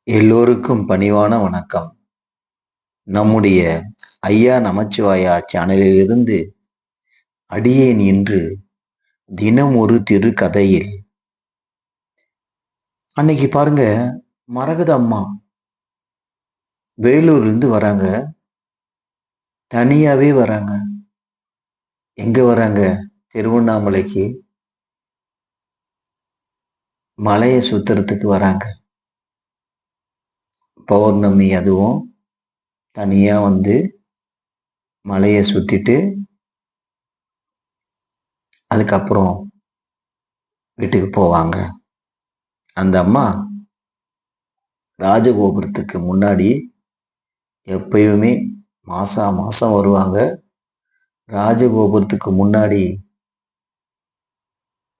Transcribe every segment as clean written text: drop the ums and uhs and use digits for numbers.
எல்லோருக்கும் பணிவான வணக்கம். நம்முடைய ஐயா நமச்சிவாயா சேனலிலிருந்து அடியேன் இன்று தினம் ஒரு திருக்கதையில் அன்னைக்கு பாருங்க, மரகத அம்மா வேலூர்லேருந்து வராங்க. தனியாவே வராங்க. எங்க வராங்க? திருவண்ணாமலைக்கு மலையை சுத்துறதுக்கு வராங்க. பௌர்ணமி அதுவும் தனியா வந்து மலையை சுத்திட்டு அதுக்கப்புறம் வீட்டுக்கு போவாங்க. அந்த அம்மா ராஜகோபுரத்துக்கு முன்னாடி எப்பயுமே மாசம் வருவாங்க. ராஜகோபுரத்துக்கு முன்னாடி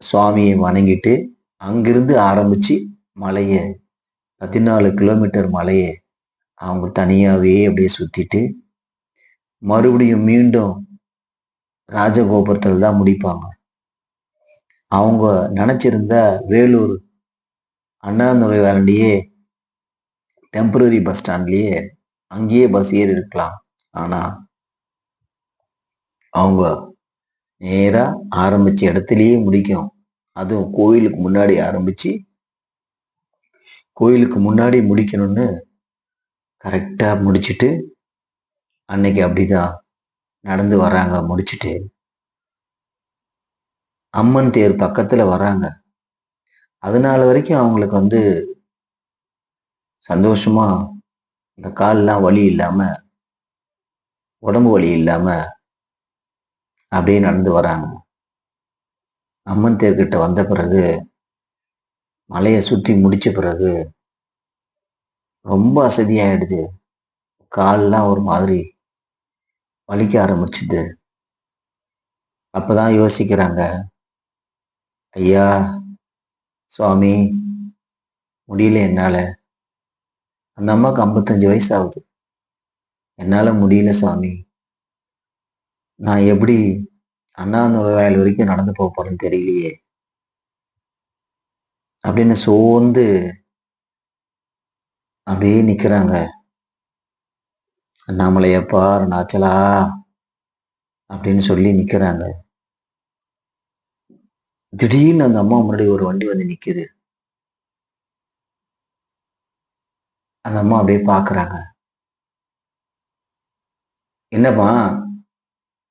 சுவாமியை வணங்கிட்டு அங்கிருந்து ஆரம்பிச்சு மலையை 14 கிலோமீட்டர் மலையை அவங்க தனியாவே அப்படியே சுத்திட்டு மறுபடியும் மீண்டும் ராஜகோபுரத்தில் தான் முடிப்பாங்க. அவங்க நினைச்சிருந்த வேலூர் அண்ணாதுரை வேலண்டியே டெம்பரரி பஸ் ஸ்டாண்ட்லயே அங்கேயே பஸ் ஏறி இருக்கலாம். ஆனா அவங்க நேரா ஆரம்பிச்ச இடத்துலயே முடிக்கும். அதுவும் கோயிலுக்கு முன்னாடி ஆரம்பிச்சு கோயிலுக்கு முன்னாடி முடிக்கணும்னு கரெக்டா முடிச்சுட்டு அன்னைக்கு அப்படிதான் நடந்து வராங்க. முடிச்சுட்டு அம்மன் தேர் பக்கத்துல வராங்க. அதனால வரைக்கும் அவங்களுக்கு சந்தோஷமா இந்த கால்லாம் வலி இல்லாம உடம்பு வலி இல்லாம அப்படியே நடந்து வராங்க. அம்மன் தேர்கிட்ட வந்த பிறகு மலையை சுற்றி முடிச்ச பிறகு ரொம்ப அசதியாயிடுது. கால்லாம் ஒரு மாதிரி வலிக்க ஆரம்பிச்சுது. அப்பதான் யோசிக்கிறாங்க, ஐயா சுவாமி முடியல என்னால. அந்த அம்மாவுக்கு 55 வயசு ஆகுது. என்னால முடியல சாமி. நான் எப்படி அண்ணாநுரை வயல் வரைக்கும் நடந்து போக போறேன்னு தெரியலையே அப்படின்னு சோர்ந்து அப்படியே நிக்கிறாங்க. அண்ணாமலையப்பா அருணாச்சலா அப்படின்னு சொல்லி நிக்கிறாங்க. திடீர்னு அந்த அம்மா முன்னாடி ஒரு வண்டி வந்து நிக்குது. அந்த அம்மா அப்படியே பாக்குறாங்க. என்னம்மா,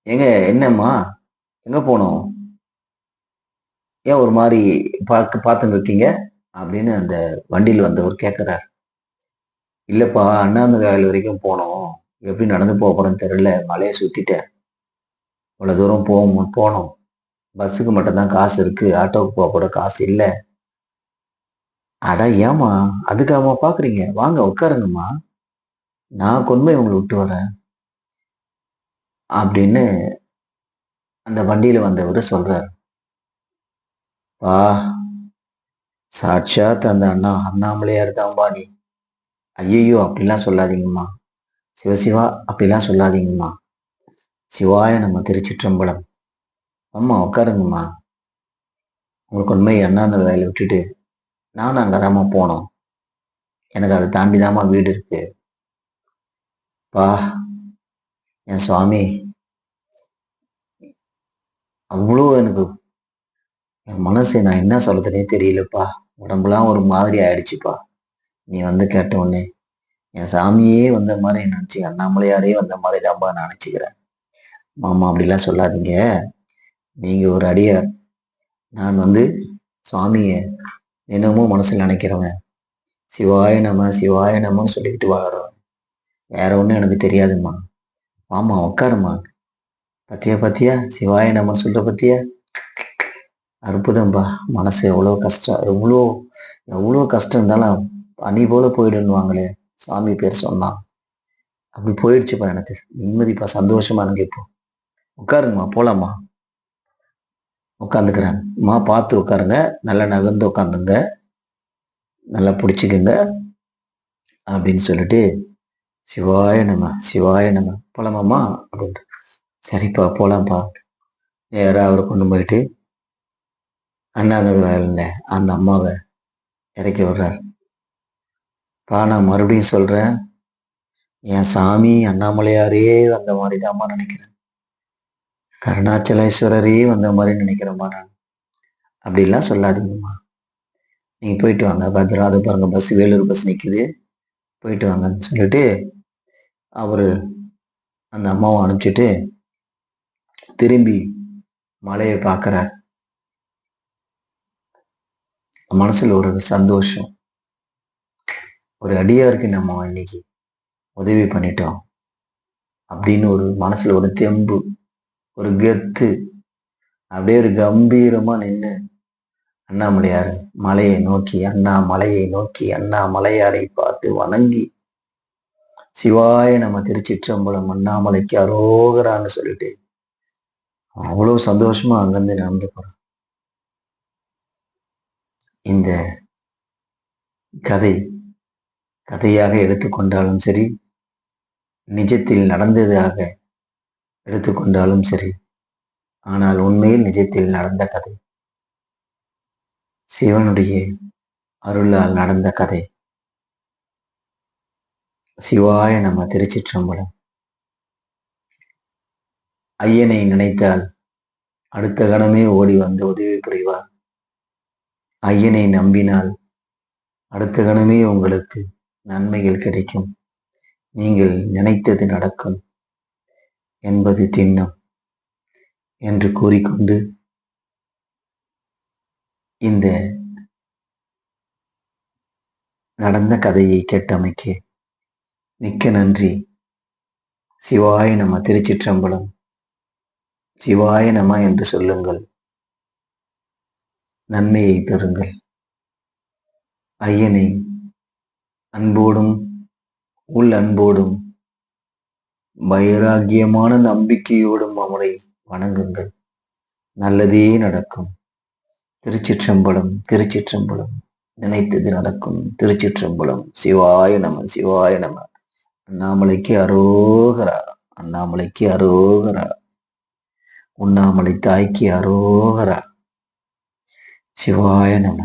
எங்க என்னம்மா, எங்க போனோம், ஏன் ஒரு மாதிரி பார்த்துன்னு இருக்கீங்க அப்படின்னு அந்த வண்டியில் வந்தவர் கேட்கிறார். இல்லப்பா, அண்ணாநகர் வயல் வரைக்கும் போனோம். எப்படி நடந்து போக போறேன்னு தெரியல. மலையை சுத்திட்டேன். இவ்வளவு தூரம் போனோம். பஸ்ஸுக்கு மட்டும்தான் காசு இருக்கு. ஆட்டோவுக்கு போக கூட காசு இல்லை. அட ஏமா அதுக்காக பாக்குறீங்க? வாங்க உட்காருங்கம்மா, நான் கொண்டு போய் உங்களை விட்டு வரேன் அப்படின்னு அந்த வண்டியில வந்தவர் சொல்றாரு. பா, சாட்சாத் அந்த அண்ணாமலையார் தான்பா நீ. ஐயையோ அப்படிலாம் சொல்லாதீங்கம்மா. சிவசிவா அப்படிலாம் சொல்லாதீங்கம்மா. சிவாய நம்ம திருச்சிற்றம்பலம். அம்மா உட்காருங்கம்மா, உங்களுக்கு உண்மை அண்ணாந்த வேலையை விட்டுட்டு நானும் அங்கதாம்மா போனோம். எனக்கு அதை தாண்டிதாம்மா வீடு இருக்கு. பா என் சுவாமி, அவ்வளோ எனக்கு என் மனசு நான் என்ன சொல்றதுனே தெரியலப்பா. உடம்புலாம் ஒரு மாதிரி ஆயிடுச்சுப்பா. நீ கேட்ட உடனே என் சாமியே வந்த மாதிரி நினைச்சு, அண்ணாமலையாரே வந்த மாதிரி தான்ப்பா நான் நினைச்சுக்கிறேன். மாமா அப்படிலாம் சொல்லாதீங்க. நீங்க ஒரு அடியார். நான் சுவாமிய தினமும் மனசுல நினைக்கிறவன். சிவாய நமன்னு சொல்லிக்கிட்டு வளர்றவன். வேற ஒண்ணும் எனக்கு தெரியாதும்மா. மாமா உட்காருமா. பத்தியா சிவாய நமன்னு சொல்ற பத்தியா? அற்புதம்பா. மனசு எவ்வளோ கஷ்டம், எவ்வளோ கஷ்டம் இருந்தாலும் பனி போல போயிடுன்னுவாங்களே, சுவாமி பேர் சொன்னான். அப்படி போயிடுச்சுப்பா. எனக்கு நிம்மதிப்பா, சந்தோஷமா எனக்கு இப்போ. உட்காருங்கம்மா, போலாமா. உட்காந்துக்கிறேன் பார்த்து உட்காருங்க. நல்லா நகர்ந்து உட்காந்துங்க, நல்லா பிடிச்சிக்குங்க அப்படின்னு சொல்லிட்டு சிவாய நம்ம போலாமாம்மா அப்படின்ட்டு. சரிப்பா போலாம்ப்பா. நேராக அவரை கொண்டு போயிட்டு அண்ணாநகர் வயல்ல அந்த அம்மாவை இறக்கி விடுறாரு. நான் மறுபடியும் சொல்றேன், என் சாமி அண்ணாமலையாரே வந்த மாதிரி தாம்மா நினைக்கிறேன். கருணாச்சலேஸ்வரரே வந்த மாதிரி நினைக்கிறேம்மா நான். அப்படிலாம் சொல்லாதீங்கம்மா. நீங்க போயிட்டு வாங்க, பத்திரம். அதை பாருங்க, பஸ், வேலூர் பஸ் நிக்குது, போயிட்டு வாங்கன்னு சொல்லிட்டு அவரு அந்த அம்மாவை அனுப்பிச்சிட்டு திரும்பி மலையை பார்க்கிறார். மனசுல ஒரு சந்தோஷம். ஒரு அடியாருக்கு நம்ம இன்னைக்கு உதவி பண்ணிட்டோம் அப்படின்னு ஒரு மனசுல ஒரு தெம்பு, ஒரு கெத்து. அப்படியே ஒரு கம்பீரமா நின்று அண்ணாமலையார் மலையை நோக்கி, அண்ணாமலையை நோக்கி, அண்ணாமலையாரை பார்த்து வணங்கி, சிவாய நம்ம திருச்சிற்றம்பலம், அண்ணாமலைக்கு அரோகரான்னு சொல்லிட்டு அவ்வளவு சந்தோஷமா அங்கிருந்து நடந்து போறோம். இந்த கதை கதையாக எடுத்துக்கொண்டாலும் சரி, நிஜத்தில் நடந்ததாக எடுத்துக்கொண்டாலும் சரி, ஆனால் உண்மையில் நிஜத்தில் நடந்த கதை, சிவனுடைய அருளால் நடந்த கதை. சிவாய நம்ம திருச்சிற்றம்பலம். ஐயனை நினைத்தால் அடுத்த கணமே ஓடி வந்து உதவி புரிவார். ஐயனை நம்பினால் அடுத்த கணமே உங்களுக்கு நன்மைகள் கிடைக்கும். நீங்கள் நினைத்தது நடக்கும் என்பது திண்ணம் என்று கூறிக்கொண்டு இந்த நடந்த கதையை கேட்டமைக்க மிக்க நன்றி. சிவாய நம. திருச்சிற்றம்பலம். சிவாய நம என்று சொல்லுங்கள், நன்மையை பெறுங்கள். ஐயனை அன்போடும் உள் அன்போடும் வைராகியமான நம்பிக்கையோடும் அவரை வணங்குங்கள். நல்லதே நடக்கும். திருச்சிற்றம்பலம், திருச்சிற்றம்பலம். நினைத்தது நடக்கும். திருச்சிற்றம்பலம். சிவாய நம, சிவாய நம. அண்ணாமலைக்கு அரோகரா, அண்ணாமலைக்கு அரோகரா, உண்ணாமலை தாய்க்கு அரோகரா. சிவாய நம.